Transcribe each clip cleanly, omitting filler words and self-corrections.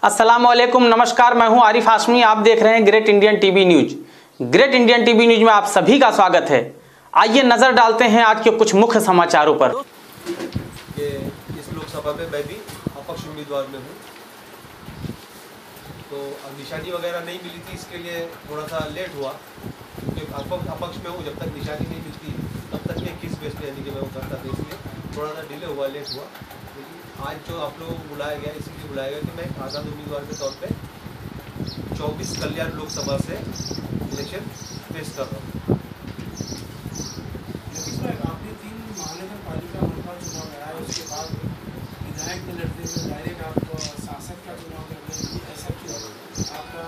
अस्सलाम वालेकुम, नमस्कार। मैं हूं आरिफ हाशमी। आप देख रहे हैं great Indian TV news. Great Indian TV news में आप सभी का स्वागत है। आइए नजर डालते हैं आज के कुछ मुख्य समाचारों पर। कि इस लोकसभा में मैं भी अपक्ष उम्मीदवार में हूँ, तो अब निशानी वगैरह नहीं मिली थी, इसके लिए थोड़ा सा लेट हुआ क्योंकि अपक्ष में हूँ। जब तक निशानी नहीं मिलती तब तक के किस बेस पे यानी कि मैं उतरता था, इसलिए थोड़ा सा डिले हुआ, लेट हुआ। लेकिन आज जो आप लोगों को बुलाया गया, इसीलिए बुलाया गया कि मैं एक आज़ाद उम्मीदवार के तौर पे 24 कल्याण लोकसभा से इलेक्शन फेस कर रहा हूँ। आपने 3 महानगर पालिका का चुनाव कराया, उसके बाद विधायक के लड़ते हुए डायरेक्ट आप सांसद का चुनाव करते हैं, ऐसा क्यों आपका?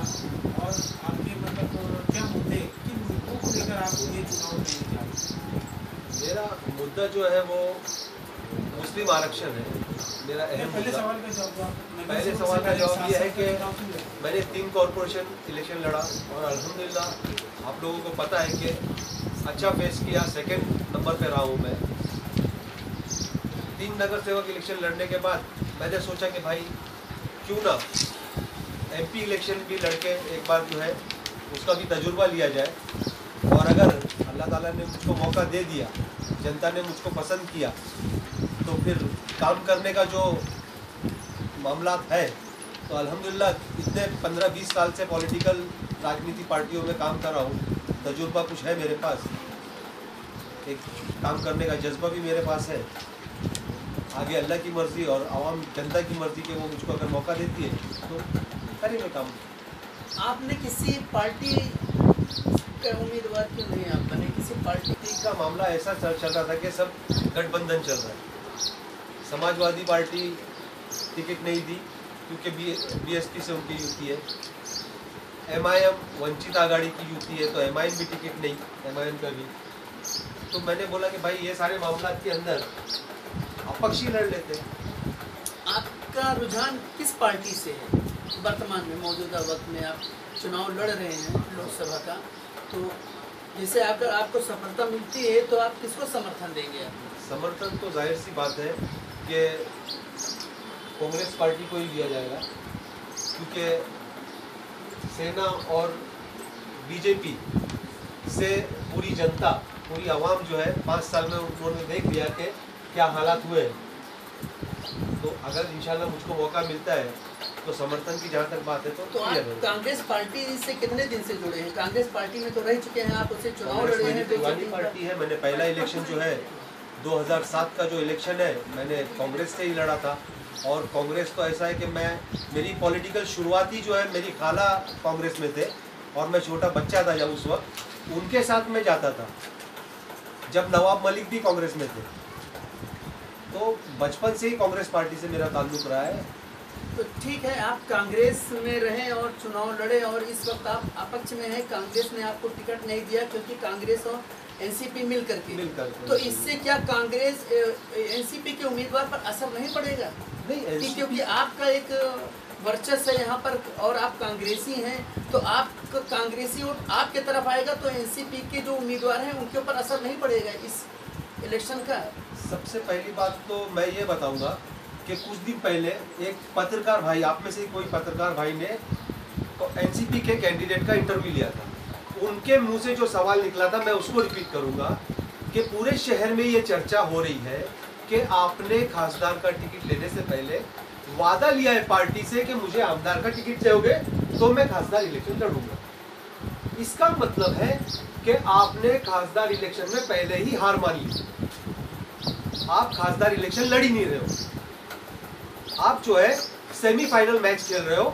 और आपके मतलब क्या मुद्दे, किन मुद्दों को लेकर आप ये चुनाव लड़ने जा रहे हैं? मेरा मुद्दा जो है वो मुस्लिम आरक्षण है। मेरा अहम पहले मुद्दा। सवाल का जवाब पहले सवाल का जवाब ये है कि मैंने 3 कॉरपोरेशन इलेक्शन लड़ा और अल्हम्दुलिल्लाह आप लोगों को पता है कि अच्छा फेस किया, सेकंड नंबर पे रहा हूँ मैं। 3 नगर सेवक इलेक्शन लड़ने के बाद मैंने सोचा कि भाई क्यों ना एमपी इलेक्शन भी लड़के एक बार जो है उसका भी तजुर्बा लिया जाए, और अगर अल्लाह ताला ने मुझको मौका दे दिया, जनता ने मुझको पसंद किया, तो फिर काम करने का जो मामला है तो अल्हम्दुलिल्लाह इतने 15-20 साल से पॉलिटिकल राजनीति पार्टियों में काम कर रहा हूँ, तजुर्बा कुछ है मेरे पास, एक काम करने का जज्बा भी मेरे पास है। आगे अल्लाह की मर्ज़ी और आवाम जनता की मर्ज़ी के वो मुझको अगर मौका देती है तो करेंगे काम। आपने किसी पार्टी का उम्मीदवार क्यों नहीं आप बने? किसी पार्टी का मामला ऐसा चल रहा था कि सब गठबंधन चल रहा है। समाजवादी पार्टी टिकट नहीं दी क्योंकि बीएसपी से उनकी युति है। एमआईएम वंचित आघाड़ी की युति है, तो एमआईएम भी टिकट नहीं, एमआईएम का भी। तो मैंने बोला कि भाई ये सारे मामला के अंदर अपक्ष ही लड़ लेते हैं। आपका रुझान किस पार्टी से है वर्तमान में? मौजूदा वक्त में आप चुनाव लड़ रहे हैं लोकसभा का, तो जैसे अगर आपको सफलता मिलती है तो आप किसको समर्थन देंगे? समर्थन तो जाहिर सी बात है कि कांग्रेस पार्टी को ही दिया जाएगा, क्योंकि सेना और बीजेपी से पूरी जनता, पूरी आवाम जो है 5 साल में उन्होंने देख लिया कि क्या हालात हुए हैं। तो अगर इंशाल्लाह मुझको मौका मिलता है तो समर्थन की जहाँ तक बात है तो आप कांग्रेस पार्टी से कितने दिन से जुड़े हैं? कांग्रेस पार्टी में तो रह चुके हैं आप, उससे चुनाव लड़े हैं। पुरानी पार्टी है। मैंने पहला इलेक्शन जो है 2007 का जो इलेक्शन है मैंने कांग्रेस से ही लड़ा था। और कांग्रेस तो ऐसा है कि मेरी पॉलिटिकल शुरुआत ही जो है, मेरी खाला कांग्रेस में थे और मैं छोटा बच्चा था जब उस वक्त उनके साथ में जाता था, जब नवाब मलिक भी कांग्रेस में थे। तो बचपन से ही कांग्रेस पार्टी से मेरा ताल्लुक रहा है। तो ठीक है, आप कांग्रेस में रहें और चुनाव लड़े, और इस वक्त आप अपक्ष में हैं। कांग्रेस ने आपको टिकट नहीं दिया क्योंकि कांग्रेस और एनसीपी मिल करके। तो इससे क्या कांग्रेस एनसीपी के उम्मीदवार पर असर नहीं पड़ेगा? नहीं, क्योंकि आपका एक वर्चस्व है यहाँ पर और आप कांग्रेसी हैं, तो आप कांग्रेसी वोट आपके तरफ आएगा, तो एनसीपी के जो उम्मीदवार हैं उनके ऊपर असर नहीं पड़ेगा इस इलेक्शन का। सबसे पहली बात तो मैं ये बताऊंगा कि कुछ दिन पहले एक पत्रकार भाई, आप में से कोई पत्रकार भाई ने तो एनसीपी के कैंडिडेट का इंटरव्यू लिया था। उनके मुंह से जो सवाल निकला था मैं उसको रिपीट करूंगा कि पूरे शहर में ये चर्चा हो रही है कि आपने खासदार का टिकट लेने से पहले वादा लिया है पार्टी से कि मुझे आमदार का टिकट दोगे तो मैं खासदार इलेक्शन लड़ूंगा। इसका मतलब है कि आपने खासदार इलेक्शन में पहले ही हार मान ली। आप खासदार इलेक्शन लड़ ही नहीं रहे हो। आप जो है सेमीफाइनल मैच खेल रहे हो,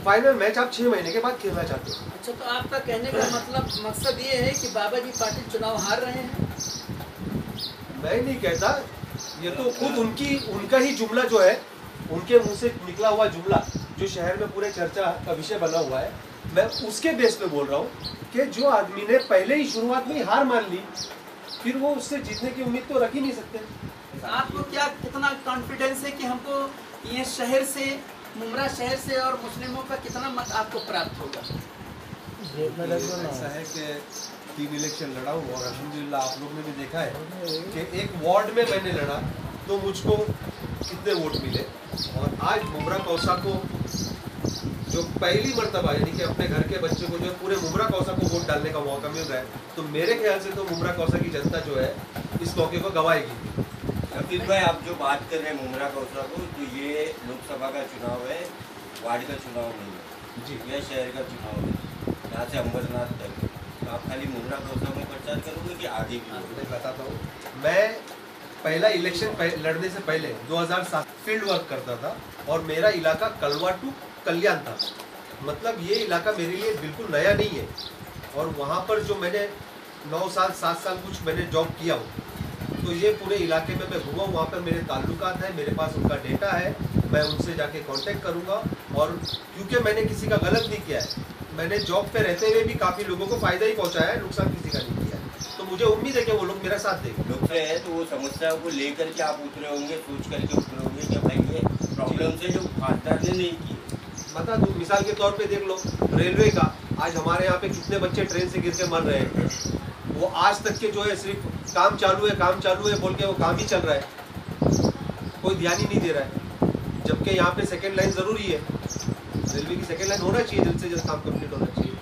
फाइनल मैच आप 6 महीने के बाद खेलना चाहते हो। अच्छा, तो आपका कहने का मतलब मकसद ये है कि बाबा जी पाटिल चुनाव हार रहे हैं? मैं नहीं कहता, ये तो खुद उनका ही जुमला जो है, उनके मुंह से निकला हुआ जुमला जो शहर में पूरे चर्चा का विषय बना हुआ है, मैं उसके बेस पे बोल रहा हूँ कि जो आदमी ने पहले ही शुरुआत में ही हार मान ली, फिर वो उससे जीतने की उम्मीद तो रख ही नहीं सकते। आपको क्या कितना कॉन्फिडेंस है कि हमको ये शहर से, मुमरा शहर से और मुस्लिमों का कितना मत आपको प्राप्त होगा? ऐसा है कि 3 इलेक्शन लड़ा हूँ और अल्हम्दुलिल्लाह आप लोग ने भी देखा है कि एक वार्ड में मैंने लड़ा तो मुझको कितने वोट मिले, और आज मुमरा कौसा को जो पहली मर्तबा यानी कि अपने घर के बच्चे को जो पूरे मुमरा कौसा को वोट डालने का मौका मिल रहा है, तो मेरे ख्याल से तो मुमरा कौसा की जनता जो है इस मौके को गवाएगी। कपिल भाई, आप जो बात कर रहे हैं मुमरा कौसा को, तो ये लोकसभा का चुनाव है, वार्ड का चुनाव नहीं है जी, यह शहर का चुनाव है, यहाँ से अंबरनाथ तक। तो आप खाली मुमरा कौसा में प्रचार करोगे कि आगे भी? मैं बताता हूँ, मैं पहला इलेक्शन लड़ने से पहले 2007 फील्ड वर्क करता था और मेरा इलाका कलवा टू कल्याण था। मतलब ये इलाका मेरे लिए बिल्कुल नया नहीं है और वहाँ पर जो मैंने 9 साल 7 साल कुछ मैंने जॉब किया हूँ, तो ये पूरे इलाके में मैं घूमा हूँ। वहाँ पर मेरे ताल्लुकात हैं, मेरे पास उनका डेटा है, मैं उनसे जाके कांटेक्ट करूँगा। और क्योंकि मैंने किसी का गलत नहीं किया है, मैंने जॉब पे रहते हुए भी काफ़ी लोगों को फ़ायदा ही पहुँचाया है, नुकसान किसी का नहीं किया है। तो मुझे उम्मीद है कि वो लोग मेरा साथ देंगे। लोग है तो वो समस्याओं को लेकर के आप उतरे होंगे, सोच करके उतरे होंगे कि भाई ये प्रॉब्लम से जो खासदार ने नहीं की। बता दूँ, मिसाल के तौर पे देख लो रेलवे का, आज हमारे यहाँ पे कितने बच्चे ट्रेन से गिर के मर रहे हैं, वो आज तक के जो है सिर्फ काम चालू है बोल के वो काम ही चल रहा है, कोई ध्यान ही नहीं दे रहा है। जबकि यहाँ पे सेकेंड लाइन ज़रूरी है, रेलवे की सेकेंड लाइन होना चाहिए, जल्द से जल्द काम कंप्लीट होना चाहिए,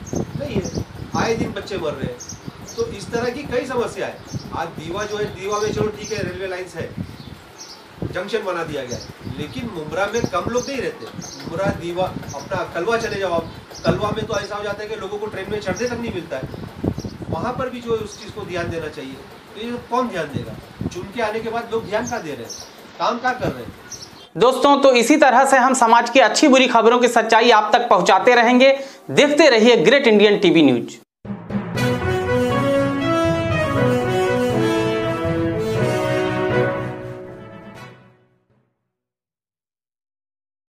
नहीं है, आए दिन बच्चे मर रहे हैं। तो इस तरह की कई समस्या है। आज दीवा जो है, दीवा में चलो ठीक है रेलवे लाइन्स है, जंक्शन बना दिया गया है, लेकिन मुमरा में कम लोग नहीं रहते। मुमरा दीवा अपना कलवा चले जाओ आप, कलवा में तो ऐसा हो जाता है कि लोगों को ट्रेन में चढ़ने तक नहीं मिलता है। वहाँ पर भी जो है उस चीज़ को ध्यान देना चाहिए। तो ये कौन ध्यान देगा? चुन के आने के बाद लोग ध्यान कहाँ दे रहे हैं, काम क्या कर रहे हैं? दोस्तों, तो इसी तरह से हम समाज की अच्छी बुरी खबरों की सच्चाई आप तक पहुंचाते रहेंगे। देखते रहिए ग्रेट इंडियन टीवी न्यूज।